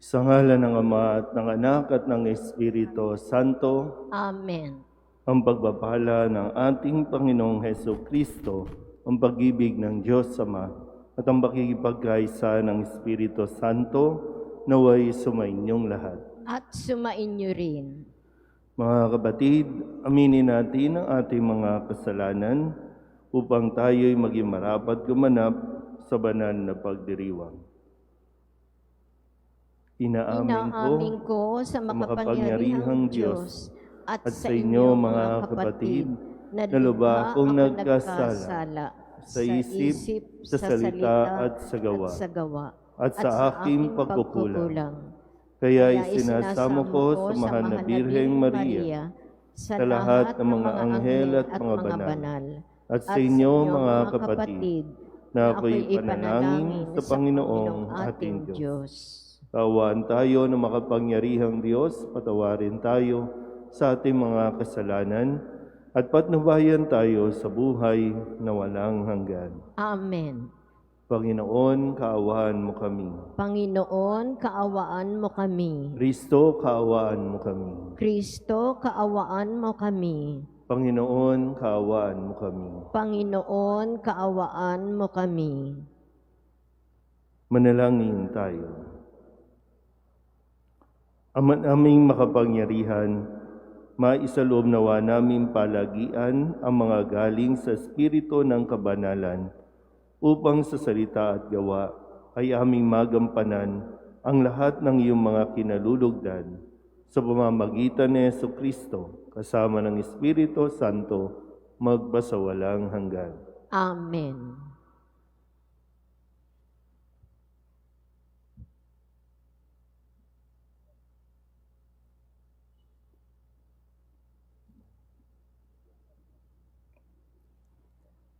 Sa ngalan ng Ama at ng Anak at ng Espiritu Santo, Amen. ang pagpapala ng ating Panginoong Heso Kristo, ang pag-ibig ng Diyos Ama, at ang pakikipagkaisa ng Espiritu Santo, naway sumainyong lahat. At sumainyo rin. Mga kapatid, aminin natin ang ating mga kasalanan upang tayo'y maging marapat gumanap sa banal na pagdiriwang. Inaamin ko sa makapangyarihang Diyos at sa inyo mga kapatid na lubha akong nagkasala sa isip, sa salita at sa gawa, at sa aking pagkukulang. Kaya isinasamo ko sa mahal na Birheng Maria, sa lahat ng mga anghel at mga banal, at sa inyo mga kapatid, na ako'y ipanalangin sa Panginoong ating Diyos. Kaawaan tayo ng makapangyarihang Diyos, patawarin tayo sa ating mga kasalanan, at patnubayan tayo sa buhay na walang hanggan. Amen. Panginoon, kaawaan mo kami. Panginoon, kaawaan mo kami. Kristo, kaawaan mo kami. Kristo, kaawaan mo kami. Panginoon, kaawaan mo kami. Panginoon, kaawaan mo kami. Manalangin tayo. Ama naming makapangyarihan, maisaloob nawa namin palagian ang mga galing sa Espiritu ng kabanalan, upang sa salita at gawa ay aming magampanan ang lahat ng iyong mga kinalulugdan sa pamamagitan ni Jesucristo, kasama ng Espiritu Santo, magpasawalang hanggan. Amen.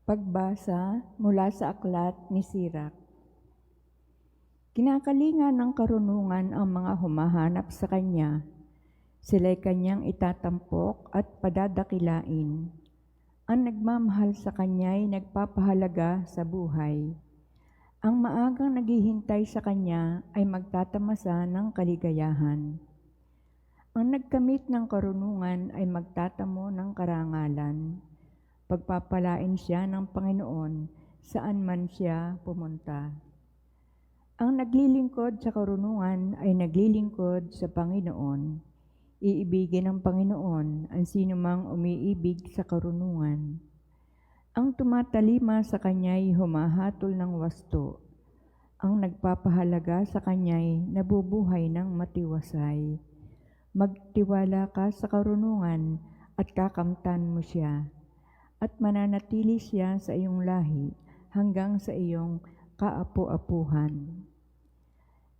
Pagbasa mula sa aklat ni Sirach. Kinakalinga ng karunungan ang mga humahanap sa kanya. Sila'y kanyang itatampok at padadakilain. Ang nagmamahal sa kanya'y nagpapahalaga sa buhay. Ang maagang naghihintay sa kanya ay magtatamasa ng kaligayahan. Ang nagkamit ng karunungan ay magtatamo ng karangalan. Pagpapalain siya ng Panginoon saan man siya pumunta. Ang naglilingkod sa karunungan ay naglilingkod sa Panginoon. Iibigin ng Panginoon ang sinumang umiibig sa karunungan. Ang tumatalima sa kanya'y humahatol ng wasto. Ang nagpapahalaga sa kanya'y nabubuhay ng matiwasay. Magtiwala ka sa karunungan at kakamtan mo siya, at mananatili siya sa iyong lahi hanggang sa iyong kaapu-apuhan.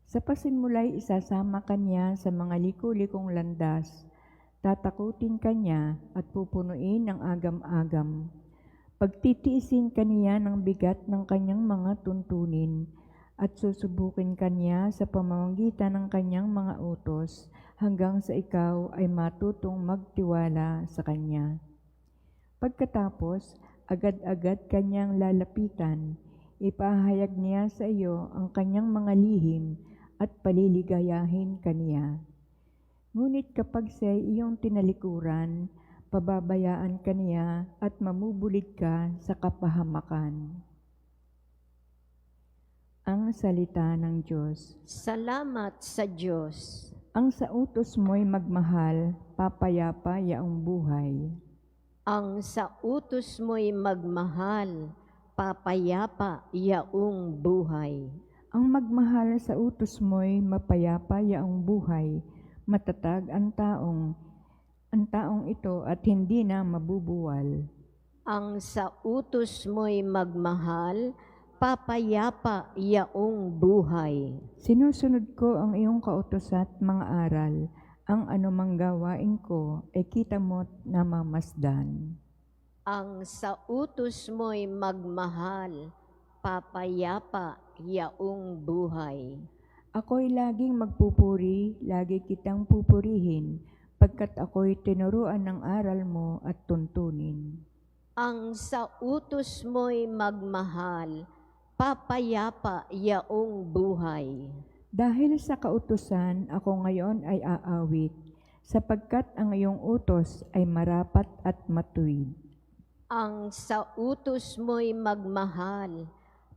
Sa pasimulay isasama kanya sa mga liku-likong landas, tatakutin kanya at pupunuin ng agam-agam. Pagtitiisin kaniya ng bigat ng kanyang mga tuntunin at susubukin kanya sa pamamagitan ng kanyang mga utos hanggang sa ikaw ay matutong magtiwala sa kanya. Pagkatapos, agad-agad kanyang lalapitan, ipahayag niya sa iyo ang kanyang mga lihim at paliligayahin kaniya. Ngunit kapag siya'y iyong tinalikuran, pababayaan kaniya at mamubulid ka sa kapahamakan. Ang salita ng Diyos. Salamat sa Diyos. Ang sa utos mo'y magmahal, papayapa yaong buhay. Ang sa utos mo'y magmahal, papayapa yaong buhay. Ang magmahal sa utos mo'y mapayapa yaong buhay, matatag ang taong ito at hindi na mabubuwal. Ang sa utos mo'y magmahal, papayapa yaong buhay. Sinusunod ko ang iyong kautos at mga aral. Ang anumang gawain ko ay kita mo't namamasdan. Ang sa utos mo'y magmahal, papayapa yaong buhay. Ako'y laging magpupuri, lagi kitang pupurihin, pagkat ako'y tinuruan ng aral mo at tuntunin. Ang sa utos mo'y magmahal, papayapa yaong buhay. Dahil sa kautusan, ako ngayon ay aawit, sapagkat ang iyong utos ay marapat at matuwid. Ang sa utos mo'y magmahal,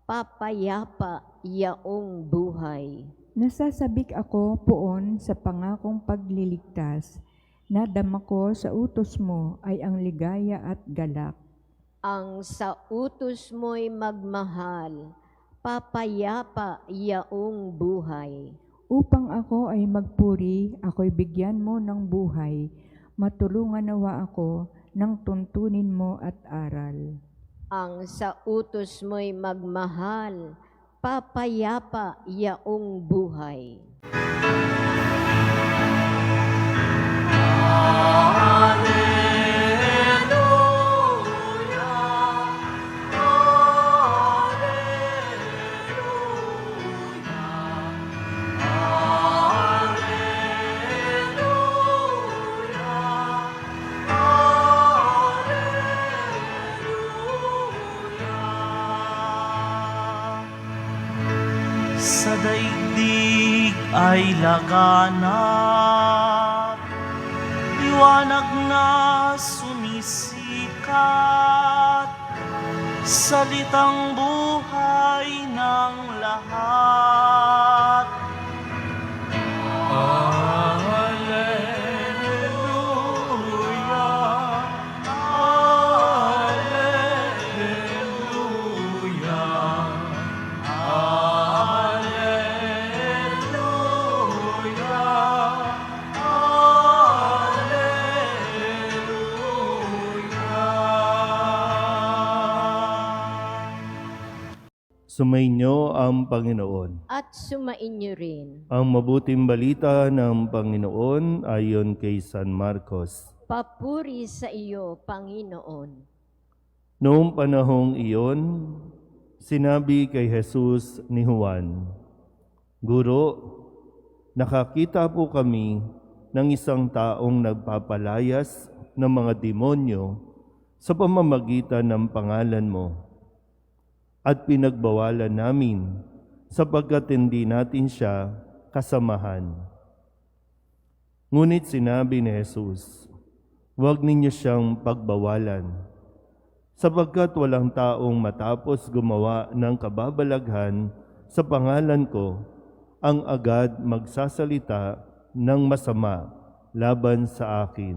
papayapa yaong buhay. Nasasabik ako poon sa pangakong pagliligtas, nadama ko sa utos mo ay ang ligaya at galak. Ang sa utos mo'y magmahal, papayapa yaong buhay. Upang ako ay magpuri, ako'y bigyan mo ng buhay, matulungan nawa ako ng tuntunin mo at aral. Ang sa utos mo'y magmahal, papayapa yaong buhay. Sa daigdig ay laganap, liwanag na sumisikat, salitang buhay ng lahat. Alleluia, Alleluia. Sumainyo ang Panginoon. At sumainyo rin. Ang mabuting balita ng Panginoon ayon kay San Marcos. Papuri sa iyo, Panginoon. Noong panahong iyon, sinabi kay Jesus ni Juan, Guro, nakakita po kami ng isang taong nagpapalayas ng mga demonyo sa pamamagitan ng pangalan mo. At pinagbawalan namin sapagkat hindi natin siya kasamahan. Ngunit sinabi ni Jesus, huwag ninyo siyang pagbawalan, sapagkat walang taong matapos gumawa ng kababalaghan sa pangalan ko ang agad magsasalita ng masama laban sa akin.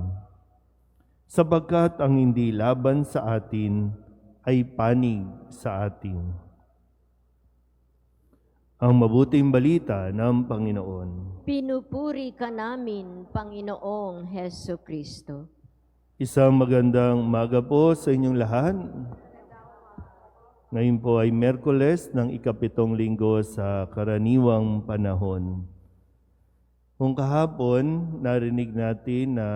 Sapagkat ang hindi laban sa atin ay panig sa atin. Ang mabuting balita ng Panginoon. Pinupuri ka namin, Panginoong Heso Kristo. Isang magandang umaga po sa inyong lahat. Ngayon po ay Miyerkules ng ikapitong linggo sa karaniwang panahon. Kung kahapon, narinig natin na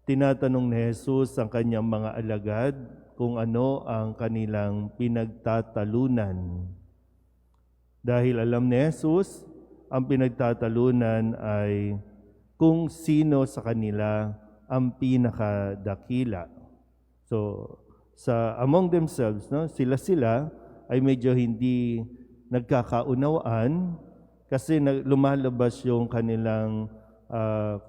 tinatanong ni Jesus ang kanyang mga alagad kung ano ang kanilang pinagtatalunan. Dahil alam ni Jesus, ang pinagtatalunan ay kung sino sa kanila ang pinakadakila. So, among themselves, no, sila ay medyo hindi nagkakaunawaan kasi lumalabas yung kanilang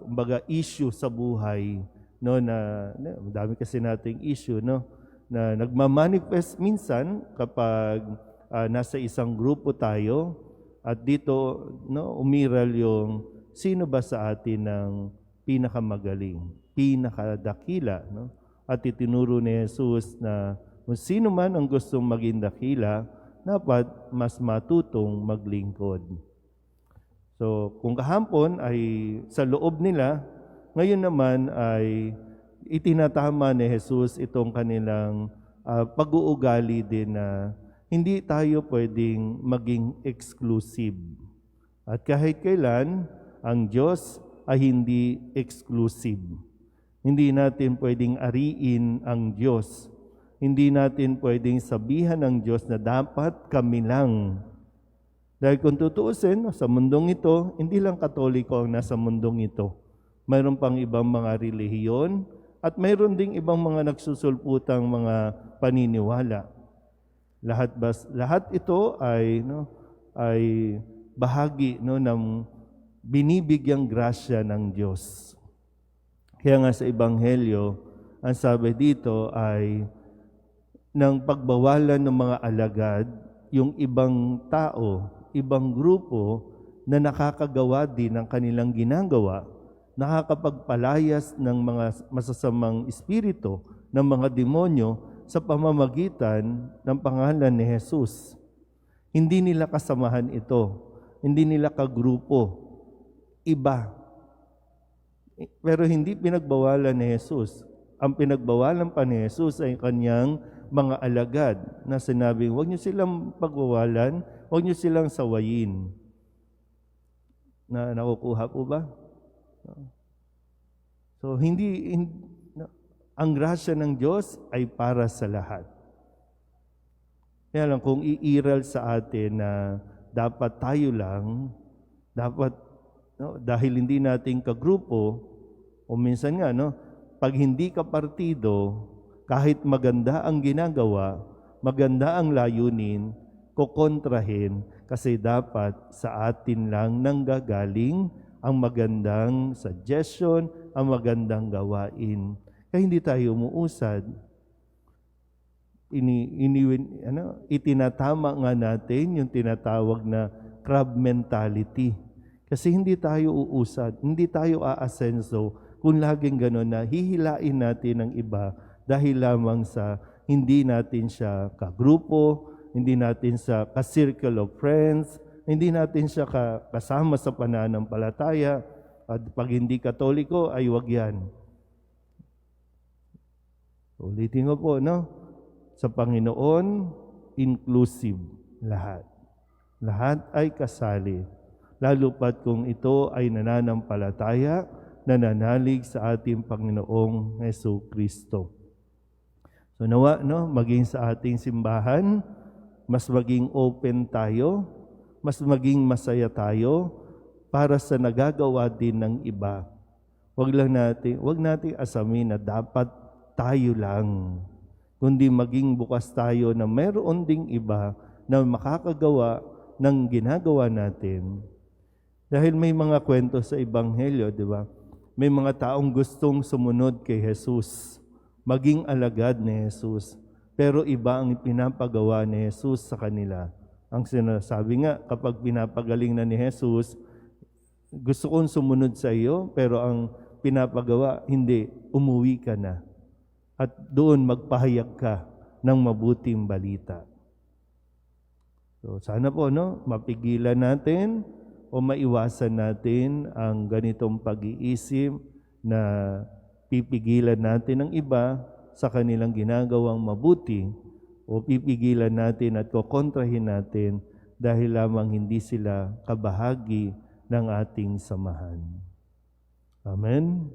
kumbaga issue sa buhay, no, na dami kasi nating issue, no, na nagmamanifest minsan kapag nasa isang grupo tayo at dito, no, umiral yung sino ba sa atin ang pinakamagaling, pinakadakila, no? At itinuro ni Jesus na kung sino man ang gustong maging dakila, dapat mas matutong maglingkod. So, kung kahapon ay sa loob nila, ngayon naman ay itinatama ni Jesus itong kanilang pag-uugali din na hindi tayo pwedeng maging exclusive. At kahit kailan, ang Diyos ay hindi exclusive. Hindi natin pwedeng ariin ang Diyos. Hindi natin pwedeng sabihan ng Diyos na dapat kami lang. Dahil kung tutuusin, sa mundong ito, hindi lang Katoliko ang nasa mundong ito. Mayroon pang ibang mga relihiyon at mayroon ding ibang mga nagsusulputang mga paniniwala. Lahat ito ay bahagi ng binibigyang grasya ng Diyos. Kaya nga sa Ebanghelyo, ang sabi dito ay ng pagbawalan ng mga alagad, yung ibang tao, ibang grupo na nakakagawa din ng kanilang ginagawa, nakakapagpalayas ng mga masasamang espiritu, ng mga demonyo sa pamamagitan ng pangalan ni Jesus. Hindi nila kasamahan ito, hindi nila kagrupo, iba. Pero hindi pinagbawalan ni Jesus. Ang pinagbawalan pa ni Jesus ay kanyang mga alagad na sinabing, huwag niyo silang pagbawalan, huwag niyo silang sawayin. Nakukuha po ba? So, ang grasya ng Diyos ay para sa lahat. Kaya lang, kung iiral sa atin na dapat tayo lang, dahil hindi natin kagrupo, o minsan nga, pag hindi ka partido, kahit maganda ang ginagawa, maganda ang layunin, kukontrahin, kasi dapat sa atin lang nanggagaling ang magandang suggestion, ang magandang gawain. Kaya hindi tayo umuusad. Itinatama nga natin yung tinatawag na crab mentality. Kasi hindi tayo uusad, hindi tayo aasenso kung laging gano'n na hihilain natin ang iba dahil lamang sa hindi natin siya kagrupo, hindi natin siya ka-circle of friends, hindi natin siya kasama sa pananampalataya, at pag hindi Katoliko ay wag yan. Ulitin ko po, sa Panginoon, inclusive lahat. Lahat ay kasali. Lalo pat kung ito ay nananampalataya, nananalig sa ating Panginoong Jesucristo. So nawa, maging sa ating simbahan, mas maging open tayo, mas maging masaya tayo para sa nagagawa din ng iba. Wag nating asamin na dapat tayo lang, kundi maging bukas tayo na mayroon ding iba na makakagawa ng ginagawa natin. Dahil may mga kwento sa Ebanghelyo, di ba? May mga taong gustong sumunod kay Jesus, maging alagad ni Jesus, pero iba ang pinapagawa ni Jesus sa kanila. Ang sinasabi nga, kapag pinapagaling na ni Jesus, gusto kong sumunod sa iyo, pero ang pinapagawa, hindi, umuwi ka na. At doon magpahayag ka ng mabuting balita. So sana po, mapigilan natin o maiwasan natin ang ganitong pag-iisip na pipigilan natin ang iba sa kanilang ginagawang mabuti o pipigilan natin at kukontrahin natin dahil lamang hindi sila kabahagi ng ating samahan. Amen.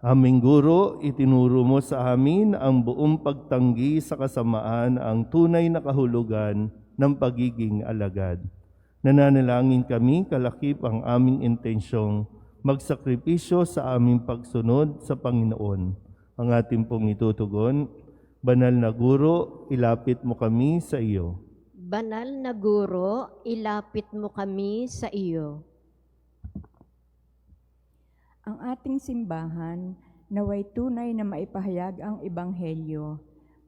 Aming Guro, itinuro mo sa amin ang buong pagtanggi sa kasamaan, ang tunay na kahulugan ng pagiging alagad. Nananalangin kami, kalakip ang aming intensyong magsakripisyo sa aming pagsunod sa Panginoon. Ang ating pong itutugon, Banal na Guro, ilapit mo kami sa iyo. Banal na Guro, ilapit mo kami sa iyo. Ang ating simbahan naway tunay na maipahayag ang Ebanghelyo.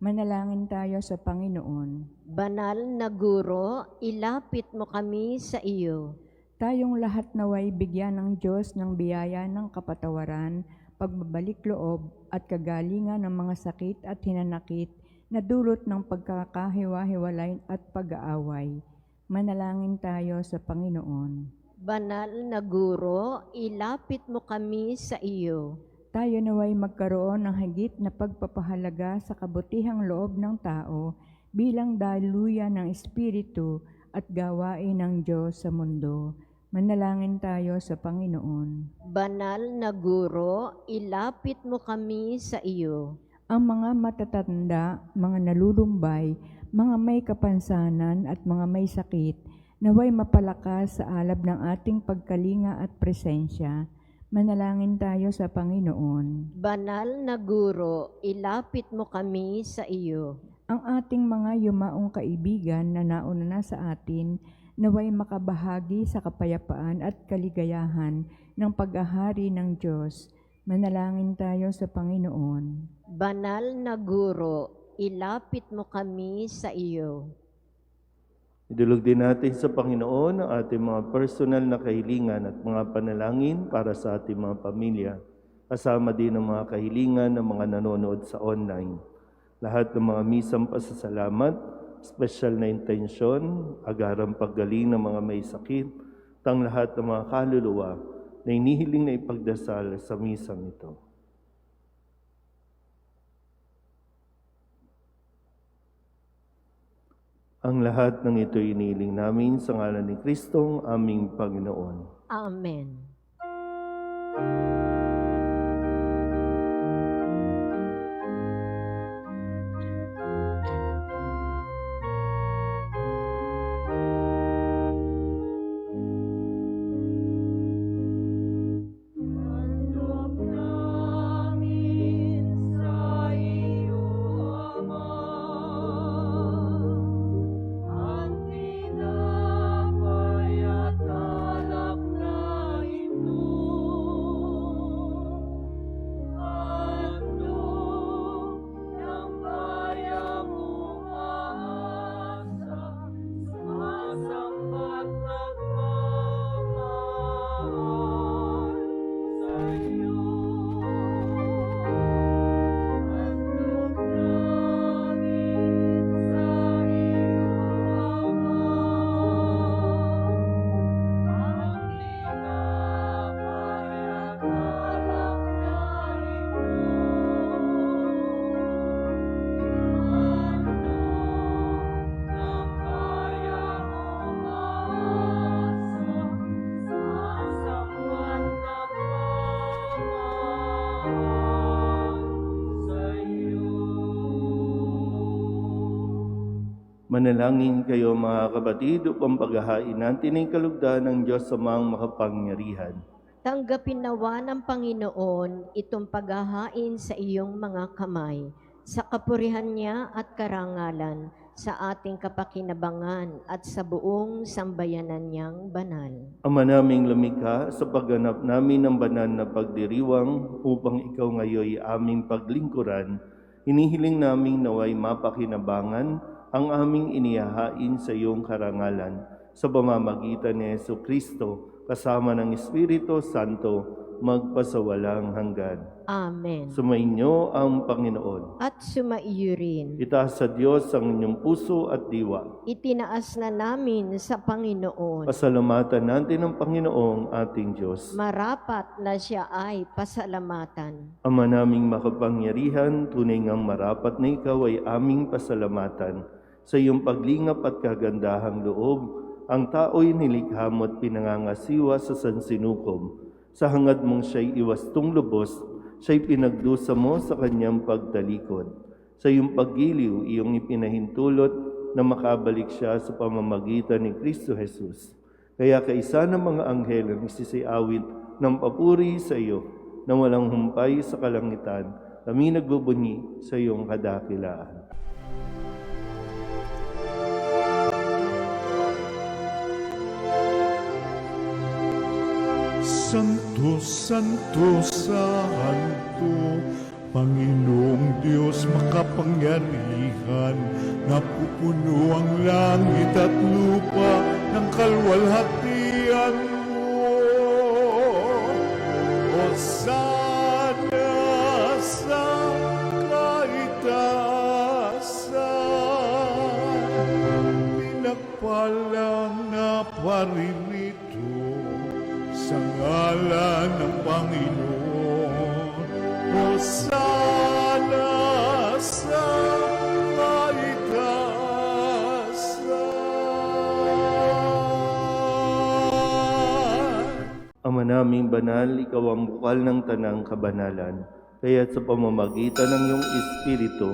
Manalangin tayo sa Panginoon. Banal na Guro, ilapit mo kami sa iyo. Tayong lahat naway bigyan ng Diyos ng biyaya ng kapatawaran, pagbabalik loob at kagalingan ng mga sakit at hinanakit na dulot ng pagkakahiwa-hiwalay at pag-aaway. Manalangin tayo sa Panginoon. Banal na Guro, ilapit mo kami sa iyo. Tayo naway magkaroon ng higit na pagpapahalaga sa kabutihang loob ng tao bilang daluyan ng Espiritu at gawain ng Diyos sa mundo. Manalangin tayo sa Panginoon. Banal na Guro, ilapit mo kami sa iyo. Ang mga matatanda, mga nalulumbay, mga may kapansanan at mga may sakit, naway mapalakas sa alab ng ating pagkalinga at presensya. Manalangin tayo sa Panginoon. Banal na Guro, ilapit mo kami sa iyo. Ang ating mga yumaong kaibigan na nauna na sa atin, naway makabahagi sa kapayapaan at kaligayahan ng paghahari ng Diyos. Manalangin tayo sa Panginoon. Banal na Guro, ilapit mo kami sa iyo. Idulog din natin sa Panginoon ang ating mga personal na kahilingan at mga panalangin para sa ating mga pamilya, kasama din ang mga kahilingan ng mga nanonood sa online. Lahat ng mga misang pasasalamat, special na intensyon, agarang paggaling ng mga may sakit, at ang lahat ng mga kaluluwa na inihiling na ipagdasal sa misang ito. Ang lahat ng ito inihiling namin sa ngalan ni Kristong aming Panginoon. Amen. Manalangin kayo mga kapatid upang paghahain natin ang kalugdan ng Diyos Amang makapangyarihan. Tanggapin nawa ng Panginoon itong paghahain sa iyong mga kamay, sa kapurihan niya at karangalan, sa ating kapakinabangan at sa buong sambayanan niyang banal. Ama naming lumikha, sa pagganap namin ng banal na pagdiriwang upang ikaw ngayoy aming paglingkuran, hinihiling naming naway mapakinabangan ang aming inihahain sa iyong karangalan sa pamamagitan ni Jesucristo kasama ng Espiritu Santo magpasawalang hanggan. Amen. Sumainyo ang Panginoon. At sumaiyo rin. Itaas sa Diyos ang inyong puso at diwa. Itinaas na namin sa Panginoon. Pasalamatan natin ang Panginoong ating Diyos. Marapat na siya ay pasalamatan. Ama naming makapangyarihan, tunay ngang marapat na ikaw ay aming pasalamatan. Sa iyong paglingap at kagandahang loob, ang tao'y nilikha mo at pinangangasiwa sa sansinukob. Sa hangad mong siya'y iwastong lubos, siya'y pinagdusa mo sa kanyang pagtalikod. Sa iyong paggiliw, iyong ipinahintulot na makabalik siya sa pamamagitan ni Kristo Jesus. Kaya kaisa ng mga anghel ang isisiawit ng papuri sa iyo, na walang humpay sa kalangitan, kami nagbubunyi sa iyong kadakilaan. Santo, Santo, Santo, Panginoong Diyos makapangyarihan, napupuno ang langit at lupa ng kalwalhatian mo. Hosana sa kaitaasan, pinagpalang na paririto sa ngalan ng Panginoon. Hosana sa kaitaasan. Ama naming banal, ikaw ang bukal ng tanang kabanalan. Kaya sa pamamagitan ng iyong Espiritu,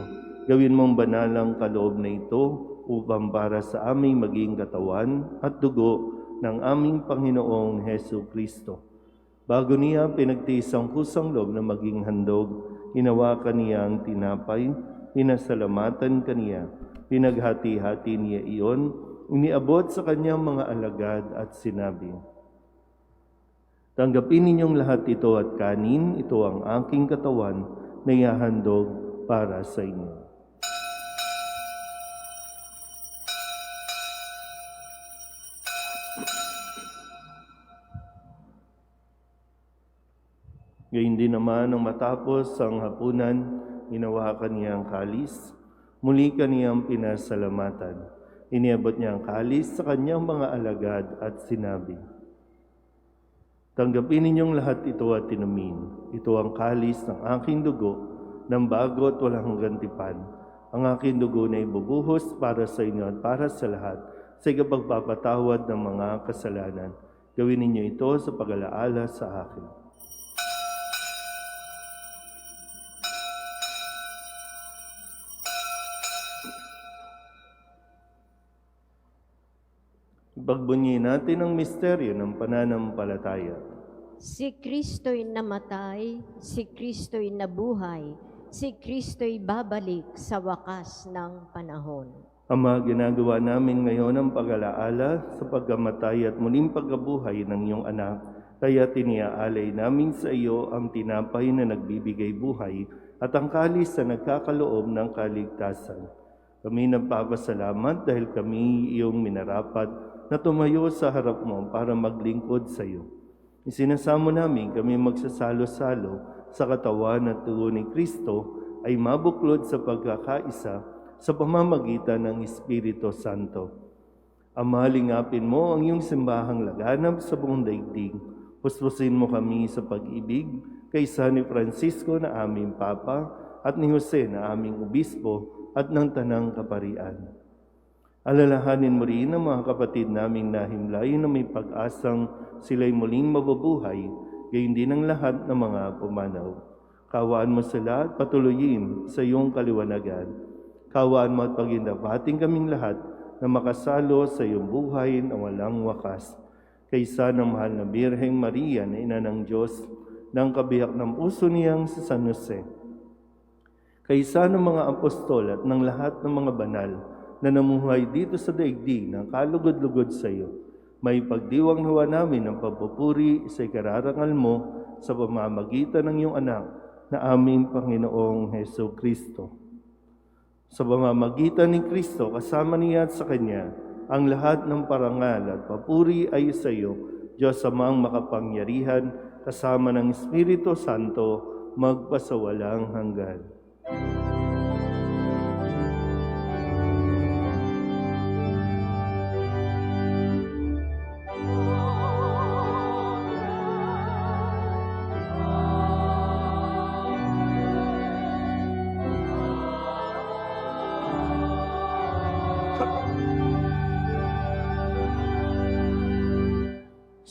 gawin mong banal ang kaloob na ito upang para sa aming maging katawan at dugo ng aming Panginoong Hesu Kristo. Bago niya pinagtiis ang kusang loob na maging handog, hinawakan niya ang tinapay, pinasalamatan kaniya, pinaghati-hati niya iyon, iniabot sa kanyang mga alagad at sinabi, "Tanggapin ninyong lahat ito at kanin, ito ang aking katawan na ihahandog para sa inyo." Gayun din naman nang matapos ang hapunan, hinawakan niya ang kalis, muli kaniyang pinasalamatan. Iniabot niya ang kalis sa kanyang mga alagad at sinabi, "Tanggapin ninyong lahat ito at inumin. Ito ang kalis ng aking dugo, ng bago at walang hanggang tipan. Ang aking dugo na ibubuhos para sa inyo at para sa lahat, sa ikapagpapatawad ng mga kasalanan. Gawin ninyo ito sa pag-alaala sa akin." Ipagbunyi natin ang misteryo ng pananampalataya. Si Kristo'y namatay, si Kristo'y nabuhay, si Kristo'y babalik sa wakas ng panahon. Ama, ginagawa namin ngayon ang pag-alaala sa pagkamatay at muling pagkabuhay ng iyong anak, kaya tiniaalay namin sa iyo ang tinapay na nagbibigay buhay at ang kalis na nagkakaloob ng kaligtasan. Kami nagpapasalamat dahil kami iyong minarapat na tumayo sa harap mo para maglingkod sa iyo. Isinasamo namin kami magsasalo-salo sa katawan at dugo ni Kristo ay mabuklod sa pagkakaisa sa pamamagitan ng Espiritu Santo. Ama, lingapin mo ang iyong simbahang laganap sa buong daigdig. Puspusin mo kami sa pag-ibig kay San Francisco na aming Papa at ni Jose na aming Obispo at ng Tanang Kaparian. Alalahanin mo rin ang mga kapatid naming nahimlay na may pag-asang sila'y muling mabubuhay, gayon din ang lahat ng mga pumanaw. Kawaan mo sila at patuloyin sa iyong kaliwanagan. Kawaan mo at pagindapating kaming lahat na makasalo sa iyong buhay na walang wakas. Kaysa ng mahal na Birheng Maria na Ina ng Diyos, ng kabiyak ng puso niyang si San Jose. Kaysa ng mga apostol at ng lahat ng mga banal na namuhay dito sa daigdig ng kalugod-lugod sa iyo, may pagdiwang nawa namin ng pagpupuri sa ikararangal mo sa pamamagitan ng iyong anak na aming Panginoong Heso Kristo. Sa pamamagitan ni Kristo, kasama niya at sa Kanya, ang lahat ng parangal at papuri ay sa iyo, Diyos Amang makapangyarihan, kasama ng Espiritu Santo, magpasawalang hanggan.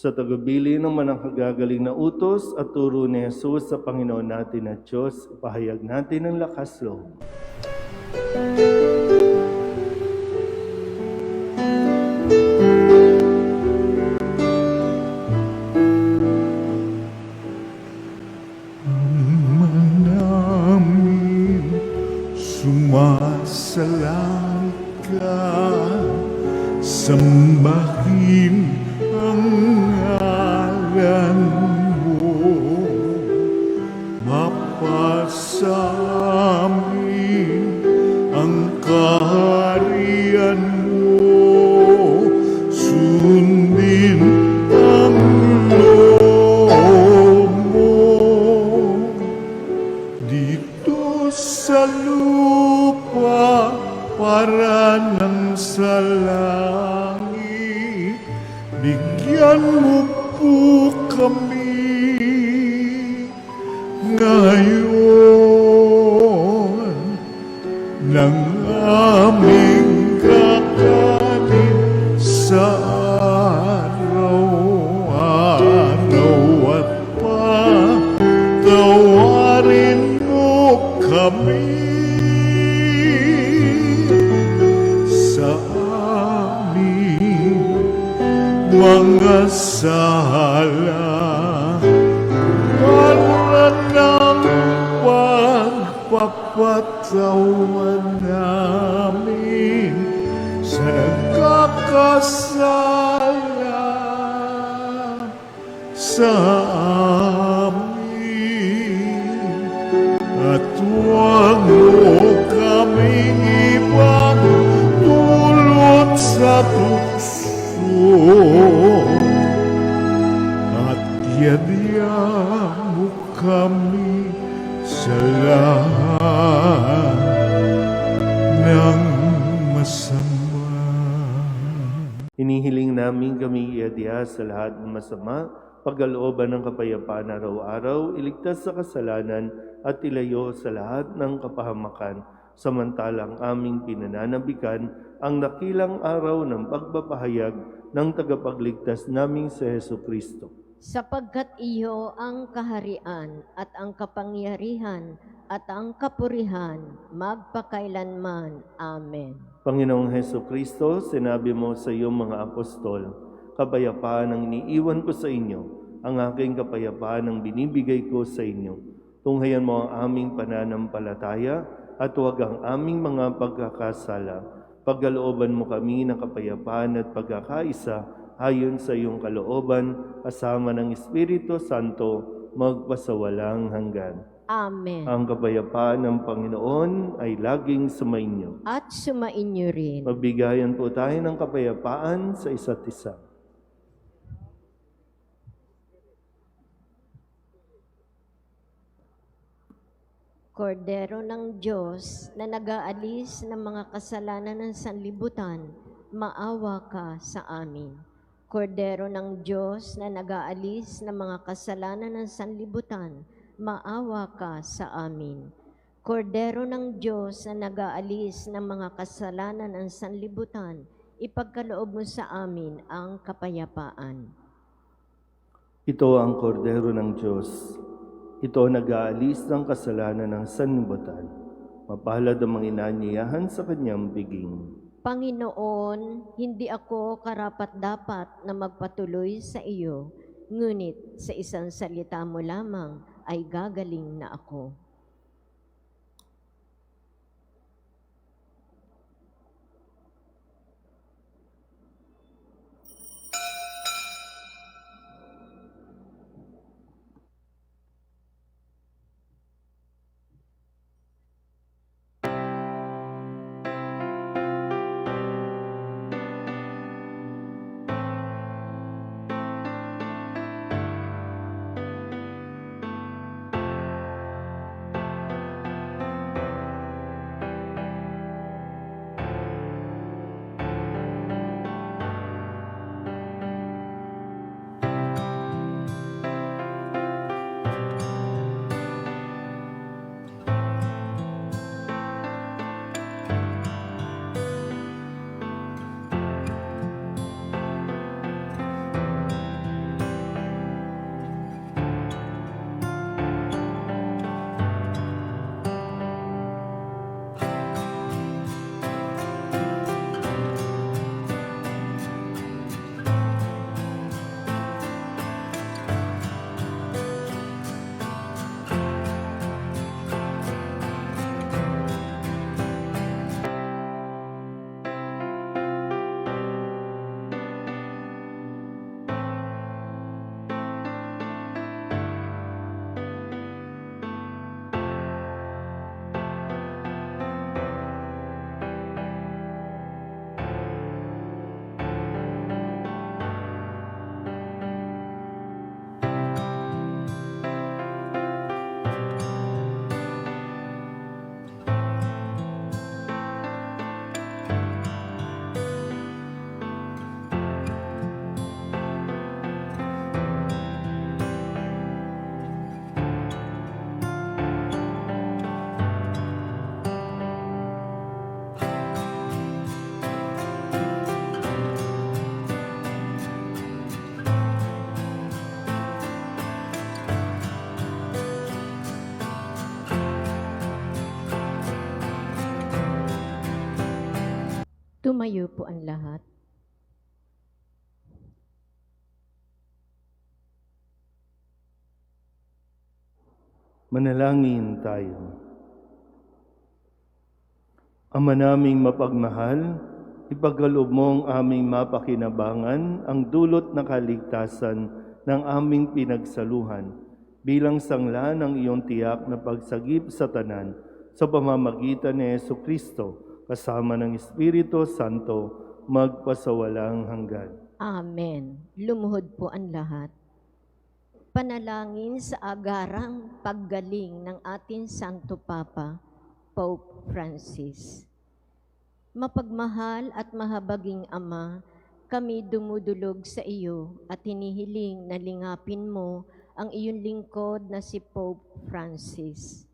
Sa tagubilin ng mananghagagaling na utos at turo ni Jesus sa Panginoon natin at Diyos, ipahayag natin ang lakas loob. Namin sumasalang ka, sambahin ang ngalan mo, mapasamin ang kaharian mo, sundin ang loob mo dito sa lupa para nang sa langit. Bigyan mo po kami ngayon ng aming kakanin sa araw-araw at patawarin mo kami sa aming mga sala ng pagpapatawan namin sa nagkakasala sa amin. At huwag mo kaming ibang dulot sa tukso, at yadya mo kami sa lahat ng masama. Hinihiling namin kami iadya sa lahat ng masama, pagkalooban ng kapayapaan araw-araw, iligtas sa kasalanan at ilayo sa lahat ng kapahamakan, samantalang aming pinananabikan ang dakilang araw ng pagpapahayag ng tagapagligtas naming si Jesucristo. Sapagkat iyo ang kaharian at ang kapangyarihan at ang kapurihan magpakailanman. Amen. Panginoong Jesucristo, sinabi mo sa iyong mga apostol, kapayapaan ang iniiwan ko sa inyo, ang aking kapayapaan ang binibigay ko sa inyo. Tunghayan mo ang aming pananampalataya at huwag ang aming mga pagkakasala. Pagkalooban mo kami ng kapayapaan at pagkakaisa ayon sa iyong kalooban, kasama ng Espiritu Santo, magpasawalang hanggan. Amen. Ang kapayapaan ng Panginoon ay laging sumainyo. At sumainyo rin. Magbigayan po tayo ng kapayapaan sa isa't isa. Kordero ng Diyos na nag-aalis ng mga kasalanan ng sanlibutan, maawa ka sa amin. Kordero ng Diyos na nag-aalis ng mga kasalanan ng sanlibutan, maawa ka sa amin. Kordero ng Diyos na nag-aalis ng mga kasalanan ng sanlibutan, ipagkaloob mo sa amin ang kapayapaan. Ito ang kordero ng Diyos. Ito nag-aalis ng kasalanan ng sanlibutan. Mapalad ang mga inanyayahan sa kanyang piging. Panginoon, hindi ako karapat-dapat na magpatuloy sa iyo, ngunit sa isang salita mo lamang ay gagaling na ako. Tumayo po ang lahat. Manalangin tayo. Ama naming mapagmahal, ipagkaloob mo ang aming mapakinabangan ang dulot na kaligtasan ng aming pinagsaluhan bilang sangla ng iyong tiyak na pagsagip sa tanan sa pamamagitan ni Jesucristo kasama ng Espiritu Santo magpasawalang hanggan. Amen. Lumuhod po ang lahat. Panalangin sa agarang paggaling ng ating Santo Papa, Pope Francis. Mapagmahal at mahabaging Ama, kami dumudulog sa iyo at hinihiling na lingapin mo ang iyong lingkod na si Pope Francis.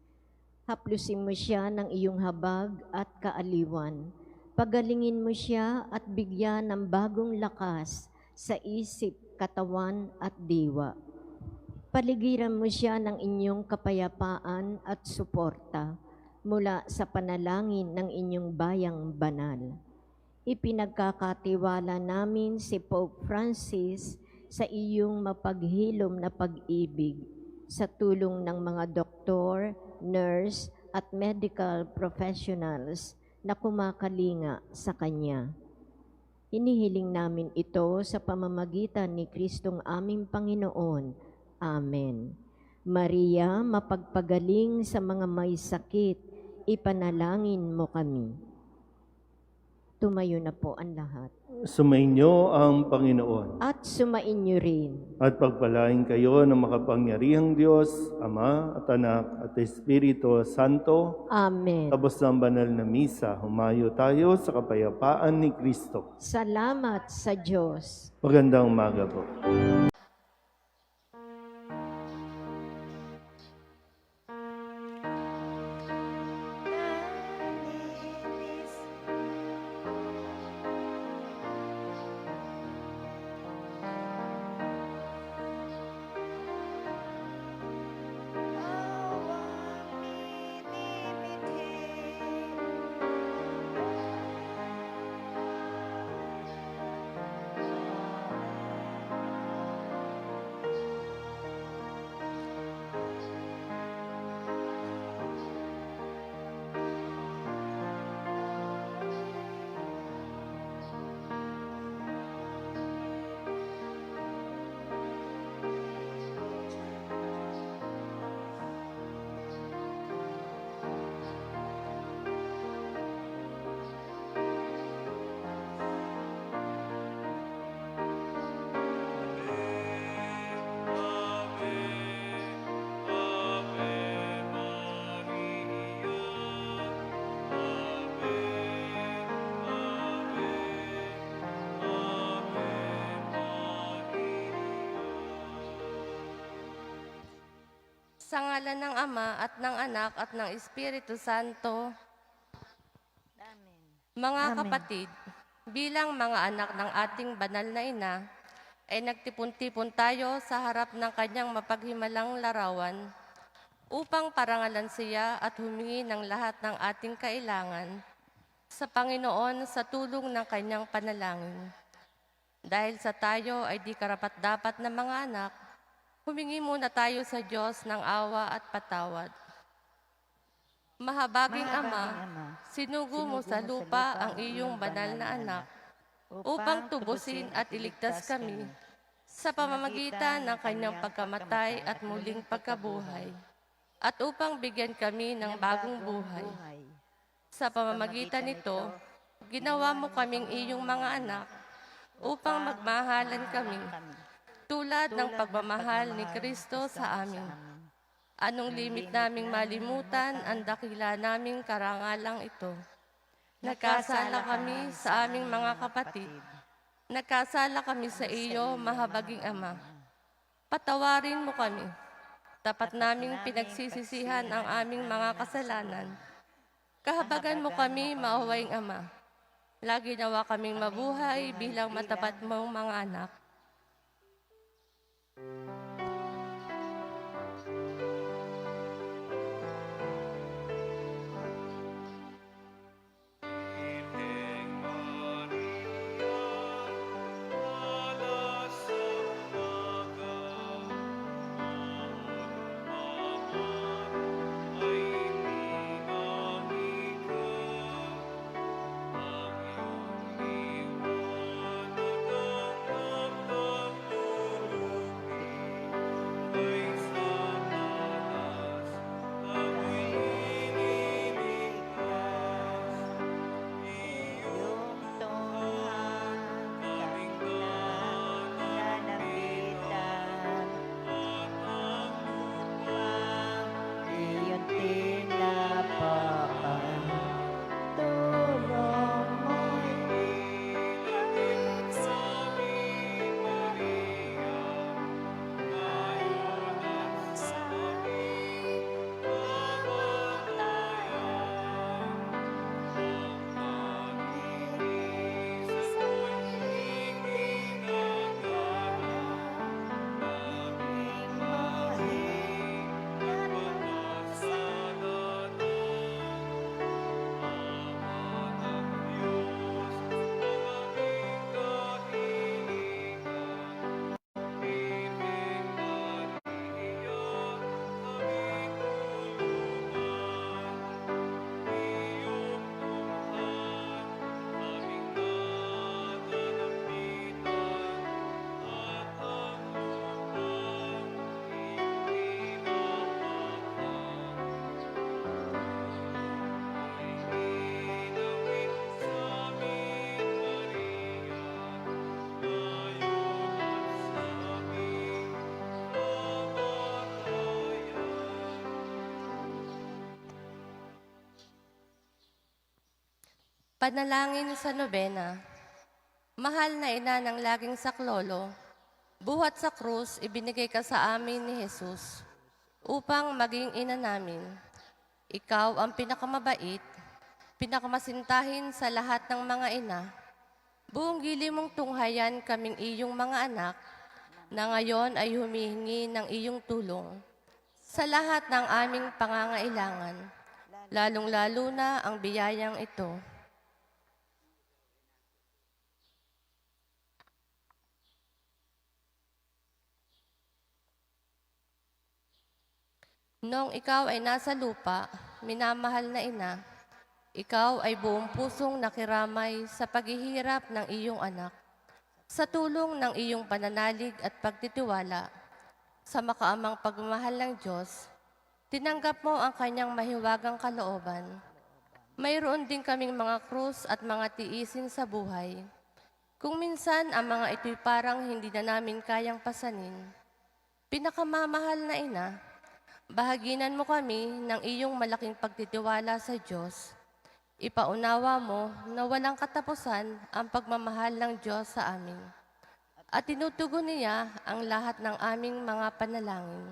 Haplusin mo siya ng iyong habag at kaaliwan. Pagalingin mo siya at bigyan ng bagong lakas sa isip, katawan at diwa. Paligiran mo siya ng inyong kapayapaan at suporta mula sa panalangin ng inyong bayang banal. Ipinagkakatiwala namin si Pope Francis sa iyong mapaghilom na pag-ibig sa tulong ng mga doktor, nurse at medical professionals na kumakalinga sa kanya. Hinihiling namin ito sa pamamagitan ni Kristong aming Panginoon. Amen. Maria, mapagpagaling sa mga may sakit, ipanalangin mo kami. Tumayo na po ang lahat. Sumainyo ang Panginoon. At sumainyo rin. At pagpalain kayo ng makapangyarihang Diyos, Ama at Anak at Espiritu Santo. Amen. Tapos ng banal na misa, humayo tayo sa kapayapaan ni Kristo. Salamat sa Diyos. Magandang umaga po. Sa ngalan ng Ama at ng Anak at ng Espiritu Santo. Amen. Mga kapatid, bilang mga anak ng ating banal na ina, ay nagtipon-tipon tayo sa harap ng kanyang mapaghimalang larawan upang parangalan siya at humingi ng lahat ng ating kailangan sa Panginoon sa tulong ng kanyang panalangin. Dahil sa tayo ay di karapat-dapat na mga anak, humingi muna tayo sa Diyos ng awa at patawad. Mahabaging Ama, sinugo mo sa lupa ang iyong banal na anak upang tubusin at iligtas kami sa pamamagitan ng kanyang pagkamatay at muling pagkabuhay, at upang bigyan kami ng bagong buhay. Sa pamamagitan nito, ginawa mo kaming iyong mga anak upang magmahalan kami tulad ng pagmamahal ni Kristo sa amin. Anong limit naming malimutan ang dakila naming karangalang ito. Nagkasala kami sa aming mga kapatid. Nagkasala kami sa iyo, mahabaging Ama. Patawarin mo kami. Tapat naming pinagsisisihan ang aming mga kasalanan. Kahabagan mo kami, maawaing Ama. Lagi nawa kaming mabuhay bilang matapat mong mga anak. Panalangin sa nobena. Mahal na ina ng laging saklolo, buhat sa krus ibinigay ka sa amin ni Jesus upang maging ina namin. Ikaw ang pinakamabait, pinakamasintahin sa lahat ng mga ina. Buong gili mong tunghayan kaming iyong mga anak na ngayon ay humihingi ng iyong tulong sa lahat ng aming pangangailangan, lalong-lalo na ang biyayang ito. Noong ikaw ay nasa lupa, minamahal na ina, ikaw ay buong pusong nakiramay sa paghihirap ng iyong anak. Sa tulong ng iyong pananalig at pagtitiwala sa makaamang pagmamahal ng Diyos, tinanggap mo ang kanyang mahiwagang kalooban. Mayroon din kaming mga krus at mga tiisin sa buhay. Kung minsan ang mga ito'y parang hindi na namin kayang pasanin. Pinakamamahal na ina, bahaginan mo kami ng iyong malaking pagtitiwala sa Diyos. Ipaunawa mo na walang katapusan ang pagmamahal ng Diyos sa amin. At tinutugon niya ang lahat ng aming mga panalangin.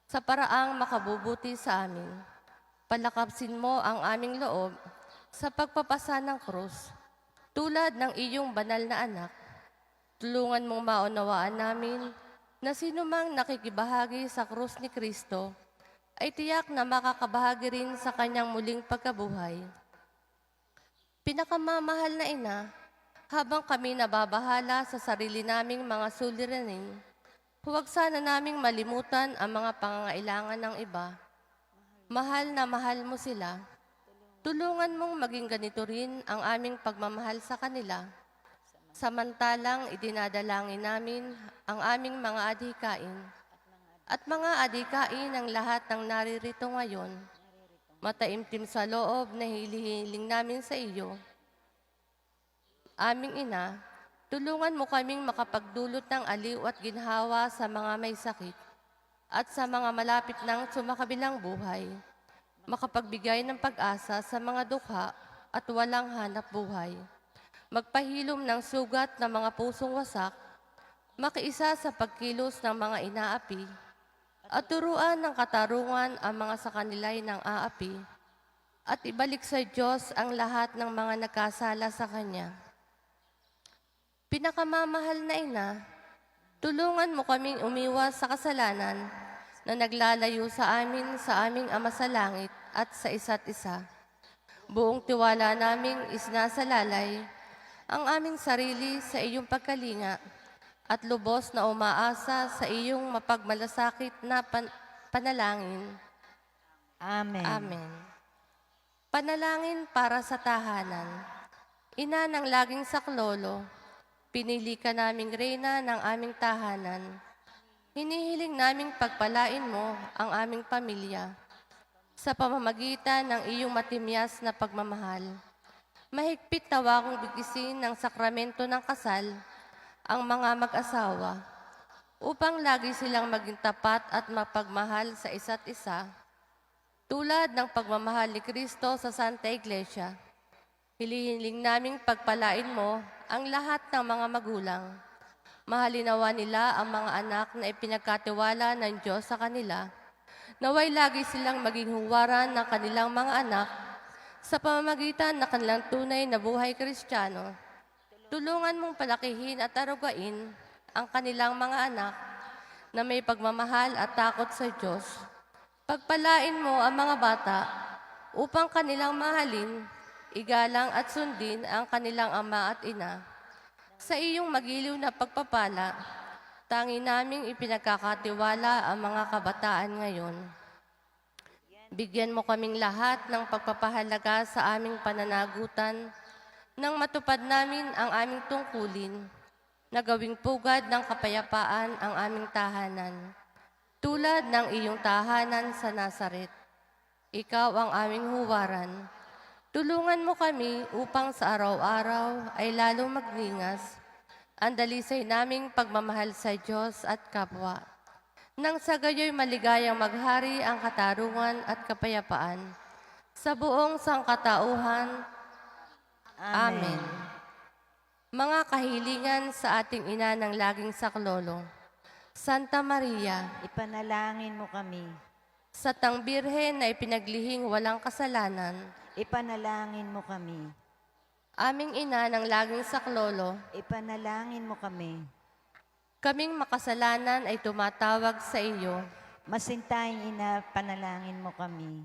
Sa paraang makabubuti sa amin, palakapsin mo ang aming loob sa pagpapasa ng krus, tulad ng iyong banal na anak. Tulungan mong maunawaan namin na sino mang nakikibahagi sa krus ni Kristo ay tiyak na makakabahagi rin sa kanyang muling pagkabuhay. Pinakamamahal na ina, habang kami nababahala sa sarili naming mga suliranin, huwag sana naming malimutan ang mga pangangailangan ng iba. Mahal na mahal mo sila. Tulungan mong maging ganito rin ang aming pagmamahal sa kanila. Samantalang idinadalangin namin ang aming mga adhikain at mga adhikain ng lahat ng naririto ngayon. Mataimtim sa loob na hilihiling namin sa iyo. Aming ina, tulungan mo kaming makapagdulot ng aliw at ginhawa sa mga may sakit at sa mga malapit ng sumakabilang buhay. Makapagbigay ng pag-asa sa mga dukha at walang hanap buhay. Magpahilom ng sugat ng mga pusong wasak, makiisa sa pagkilos ng mga inaapi, at turuan ng katarungan ang mga sa kanila'y ng aapi, at ibalik sa Diyos ang lahat ng mga nagkasala sa Kanya. Pinakamamahal na ina, tulungan mo kaming umiwas sa kasalanan na naglalayo sa aming Ama sa Langit at sa isa't isa. Buong tiwala naming isinasalalay ang aming sarili sa iyong pagkalinga at lubos na umaasa sa iyong mapagmalasakit na panalangin. Amen. Amen. Panalangin para sa tahanan. Ina ng laging saklolo, pinili ka naming reyna ng aming tahanan. Hinihiling naming pagpalain mo ang aming pamilya sa pamamagitan ng iyong matimyas na pagmamahal. Mahigpit na wakong bigisin ng sakramento ng kasal ang mga mag-asawa upang lagi silang maging tapat at mapagmahal sa isa't isa, tulad ng pagmamahal ni Kristo sa Santa Iglesia. Hilihiling naming pagpalain mo ang lahat ng mga magulang. Mahalinawa nila ang mga anak na ipinagkatiwala ng Diyos sa kanila. Naway lagi silang maging huwaran ng kanilang mga anak sa pamamagitan ng kanilang tunay na buhay Kristiyano. Tulungan mong palakihin at arugain ang kanilang mga anak na may pagmamahal at takot sa Diyos. Pagpalain mo ang mga bata upang kanilang mahalin, igalang at sundin ang kanilang ama at ina. Sa iyong magiliw na pagpapala, tangi naming ipinagkakatiwala ang mga kabataan ngayon. Bigyan mo kaming lahat ng pagpapahalaga sa aming pananagutan nang matupad namin ang aming tungkulin na gawing pugad ng kapayapaan ang aming tahanan, tulad ng iyong tahanan sa Nazaret. Ikaw ang aming huwaran. Tulungan mo kami upang sa araw-araw ay lalong magningas ang dalisay naming pagmamahal sa Diyos at kapwa. Nang sa gayo'y maligayang maghari ang katarungan at kapayapaan sa buong sangkatauhan Amen. Mga kahilingan sa ating ina ng laging saklolo, Santa Maria, Ipanalangin mo kami. sa tang birhen na ipinaglihing walang kasalanan, Ipanalangin mo kami. aming ina ng laging saklolo, Ipanalangin mo kami. kaming makasalanan ay tumatawag sa iyo Masintahing ina, panalangin mo kami.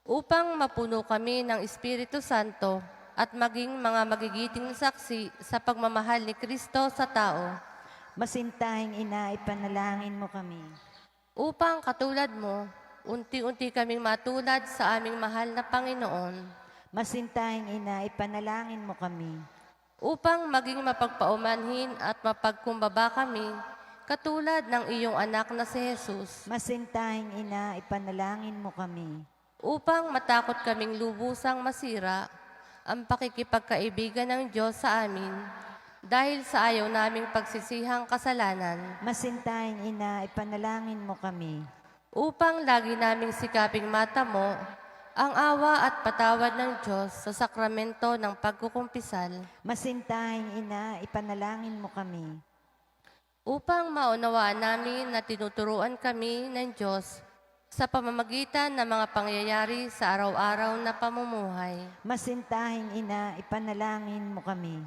upang mapuno kami ng Espiritu Santo at maging mga magigiting saksi sa pagmamahal ni Kristo sa tao, Masintahing ina, ipanalangin mo kami. upang katulad mo, unti-unti kaming matulad sa aming mahal na Panginoon, Masintahing ina, ipanalangin mo kami. upang maging mapagpaumanhin at mapagkumbaba kami, katulad ng iyong anak na si Jesus, Masintahing ina, ipanalangin mo kami. upang matakot kaming lubusang masira ang pakikipagkaibigan ng Diyos sa amin, dahil sa ayaw naming pagsisihang kasalanan, Masintahing ina, ipanalangin mo kami. upang lagi naming sikaping matamo ang awa at patawad ng Diyos sa sakramento ng pagkukumpisal, Masintahing ina, ipanalangin mo kami. upang maunawaan namin na tinuturuan kami ng Diyos sa pamamagitan ng mga pangyayari sa araw-araw na pamumuhay, Masintahing ina, ipanalangin mo kami.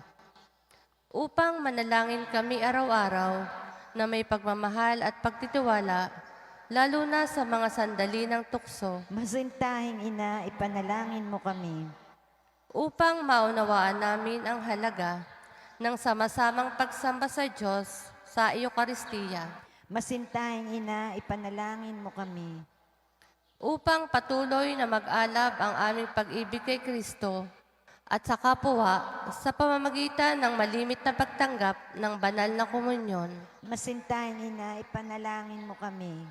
upang manalangin kami araw-araw na may pagmamahal at pagtitiwala, lalo na sa mga sandali ng tukso, Masintahing ina, ipanalangin mo kami. upang maunawaan namin ang halaga ng sama-samang pagsamba sa Diyos sa Eucharistia, Masintahing ina, ipanalangin mo kami. upang patuloy na mag-alab ang aming pag-ibig kay Kristo at sa kapwa sa pamamagitan ng malimit na pagtanggap ng banal na komunyon, Masintahing ina, ipanalangin mo kami.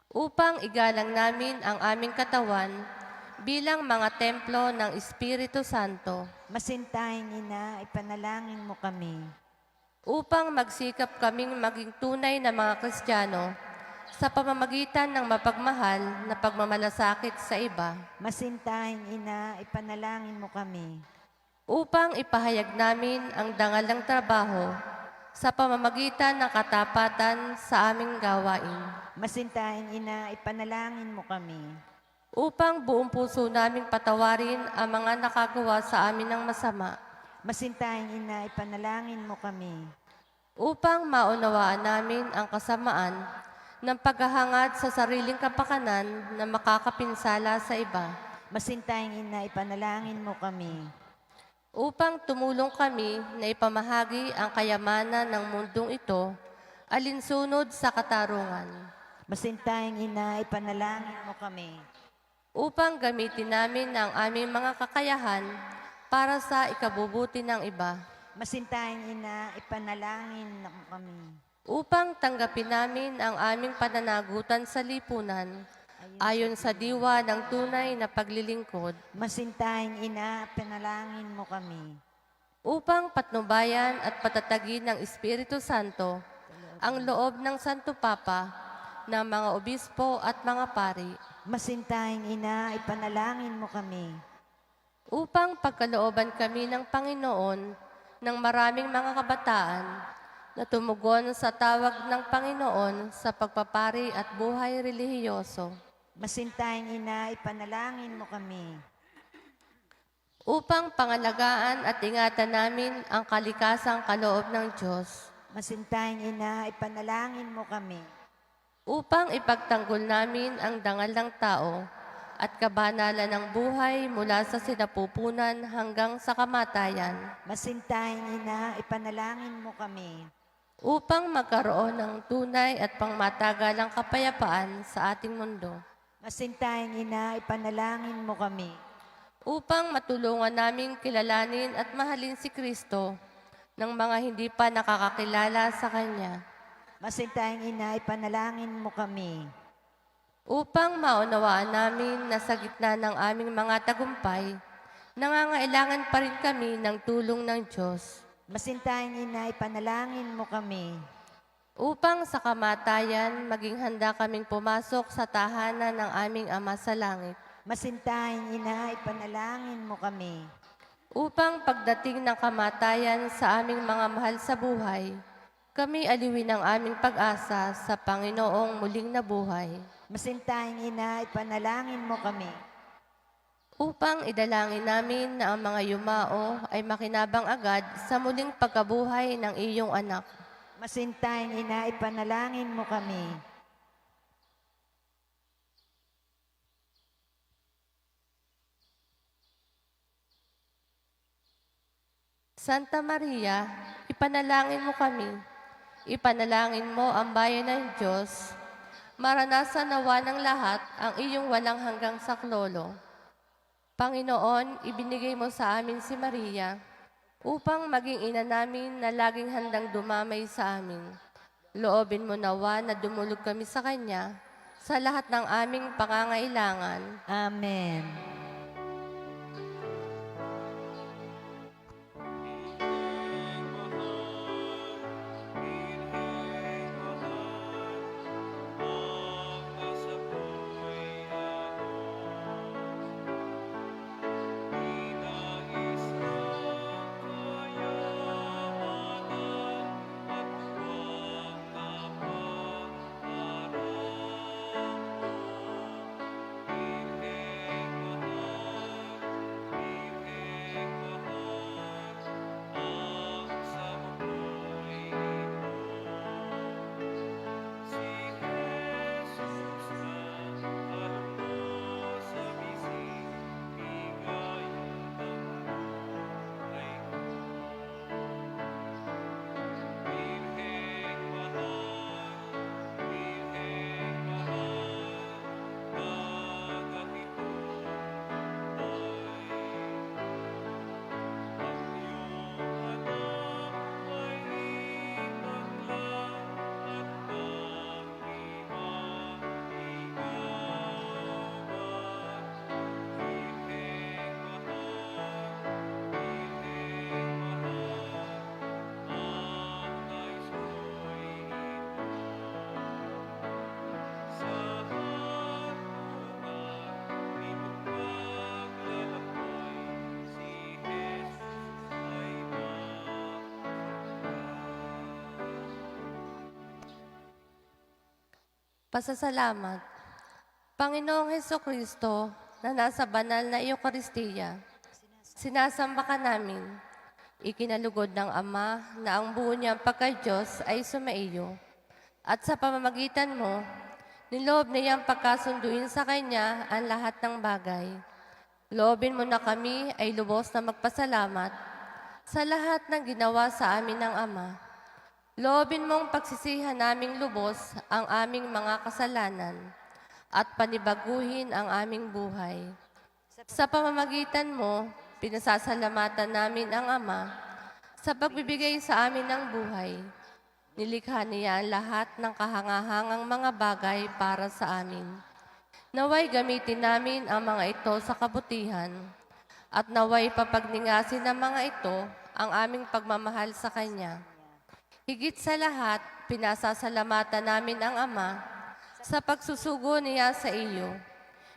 upang igalang namin ang aming katawan bilang mga templo ng Espiritu Santo, Masintahing ina, ipanalangin mo kami. upang magsikap kaming maging tunay na mga Kristiyano sa pamamagitan ng mapagmahal na pagmamalasakit sa iba, Masintahing ina, ipanalangin mo kami. upang ipahayag namin ang dangal ng trabaho sa pamamagitan ng katapatan sa aming gawain, Masintahing ina, ipanalangin mo kami. upang buong puso naming patawarin ang mga nakagawa sa amin ng masama, Masintahing ina, ipanalangin mo kami. upang maunawaan namin ang kasamaan ng paghahangad sa sariling kapakanan na makakapinsala sa iba, Masintahing ina, ipanalangin mo kami. upang tumulong kami na ipamahagi ang kayamanan ng mundong ito alinsunod sa katarungan, Masintahing ina, ipanalangin mo kami. upang gamitin namin ang aming mga kakayahan para sa ikabubuti ng iba, Masintahing ina, ipanalangin mo kami. upang tanggapin namin ang aming pananagutan sa lipunan ayon sa diwa ng tunay na paglilingkod, Masintahing ina, panalangin mo kami. upang patnubayan at patatagin ng Espiritu Santo ang loob ng Santo Papa, ng mga obispo at mga pari, Masintahing ina, ipanalangin mo kami. upang pagkalooban kami ng Panginoon ng maraming mga kabataan na tumugon sa tawag ng Panginoon sa pagpapari at buhay relihiyoso, Masintahing ina, ipanalangin mo kami. upang pangalagaan at ingatan namin ang kalikasang kaloob ng Diyos, Masintahing ina, ipanalangin mo kami. upang ipagtanggol namin ang dangal ng tao at kabanalan ng buhay mula sa sinapupunan hanggang sa kamatayan, Masintahing ina, ipanalangin mo kami. upang magkaroon ng tunay at pangmatagalang kapayapaan sa ating mundo, Masintahing ina, ipanalangin mo kami. upang matulungan naming kilalanin at mahalin si Kristo ng mga hindi pa nakakakilala sa Kanya, Masintahing ina, ipanalangin mo kami. upang maunawaan namin na sa gitna ng aming mga tagumpay, nangangailangan pa rin kami ng tulong ng Diyos, Masintahing ina, ipanalangin mo kami. upang sa kamatayan maging handa kaming pumasok sa tahanan ng aming Ama sa langit, Masintahing ina, ipanalangin mo kami. upang pagdating ng kamatayan sa aming mga mahal sa buhay, kami aliwin ang aming pag-asa sa Panginoong muling nabuhay. Masintahing Ina, ipanalangin mo kami. Upang idalangin namin na ang mga yumao ay makinabang agad sa muling pagkabuhay ng iyong anak. Masintahing Ina, ipanalangin mo kami. Santa Maria, ipanalangin mo kami. Ipanalangin mo ang bayan ng Diyos. Maranasan nawa ng lahat ang iyong walang hanggang saklolo. Panginoon, ibinigay mo sa amin si Maria upang maging ina namin na laging handang dumamay sa amin. Loobin mo nawa na dumulog kami sa Kanya sa lahat ng aming pangangailangan. Amen. Pasasalamat. Panginoong Hesukristo, na nasa banal na Eucharistia, sinasamba ka namin. Ikinalugod ng Ama na ang buo niyang pagka-Diyos ay sumaiyo. At sa pamamagitan mo, niloob niyang pagkasunduin sa Kanya ang lahat ng bagay. Loobin mo na kami ay lubos na magpasalamat sa lahat ng ginawa sa amin ng Ama. Loobin mong pagsisihan naming lubos ang aming mga kasalanan at panibaguhin ang aming buhay. Sa pamamagitan mo, pinasasalamatan namin ang Ama sa pagbibigay sa amin ng buhay. Nilikha niya ang lahat ng kahangahangang mga bagay para sa amin. Naway gamitin namin ang mga ito sa kabutihan at naway papagningasin ng mga ito ang aming pagmamahal sa Kanya. Higit sa lahat, pinasasalamatan namin ang Ama sa pagsusugo niya sa iyo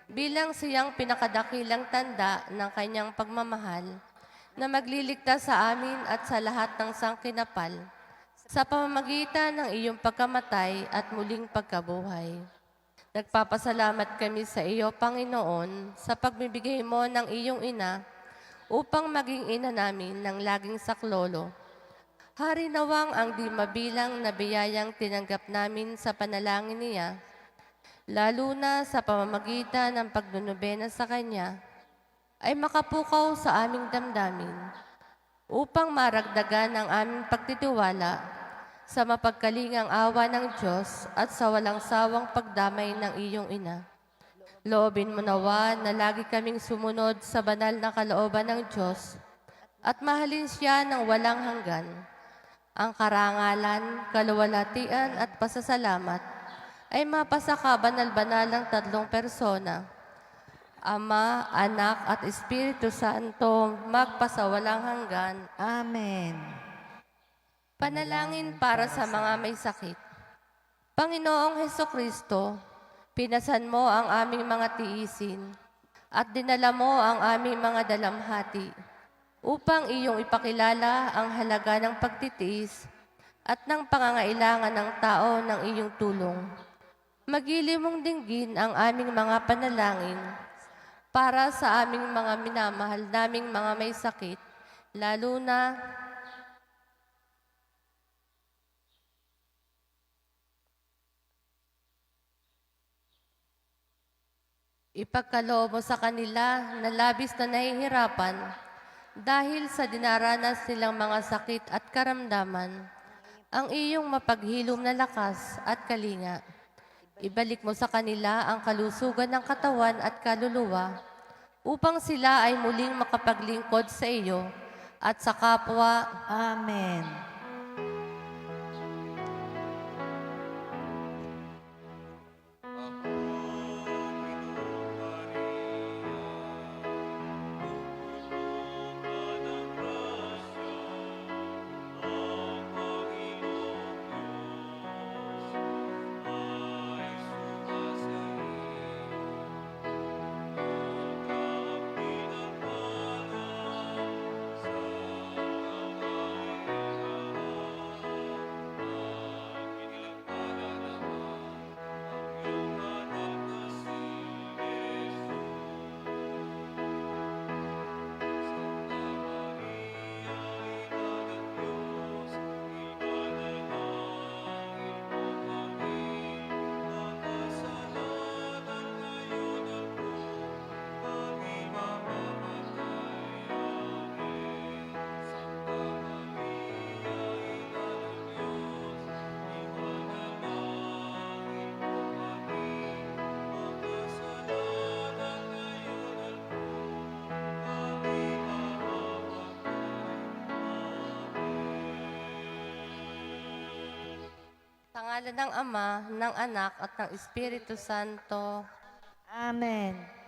bilang siyang pinakadakilang tanda ng Kanyang pagmamahal na magliligtas sa amin at sa lahat ng sangkinapal sa pamamagitan ng iyong pagkamatay at muling pagkabuhay. Nagpapasalamat kami sa iyo, Panginoon, sa pagbibigay mo ng iyong ina upang maging ina namin ng laging saklolo. Hari nawang ang di mabilang na biyayang tinanggap namin sa panalangin niya, lalo na sa pamamagitan ng pagnunubena sa Kanya, ay makapukaw sa aming damdamin upang maragdagan ang aming pagtitiwala sa mapagkalingang awa ng Diyos at sa walang sawang pagdamay ng iyong ina. Loobin mo nawa na lagi kaming sumunod sa banal na kalooban ng Diyos at mahalin siya ng walang hanggan. Ang karangalan, kaluwalhatian at pasasalamat ay mapasa ka banal-banal ng tatlong persona, Ama, Anak at Espiritu Santo, magpasawalang hanggan. Amen. Panalangin para sa mga may sakit. Panginoong Hesukristo, pinasan mo ang aming mga tiisin at dinala mo ang aming mga dalamhati. upang iyong ipakilala ang halaga ng pagtitiis at ng pangangailangan ng tao ng iyong tulong. Magili mong dinggin ang aming mga panalangin para sa aming mga minamahal naming mga may sakit, lalo na ipagkaloob mo sa kanila na labis na nahihirapan dahil sa dinaranas nilang mga sakit at karamdaman, ang iyong mapaghilom na lakas at kalinga. Ibalik mo sa kanila ang kalusugan ng katawan at kaluluwa upang sila ay muling makapaglingkod sa iyo at sa kapwa. Amen. Sa ngalan ng Ama, ng Anak at ng Espiritu Santo. Amen.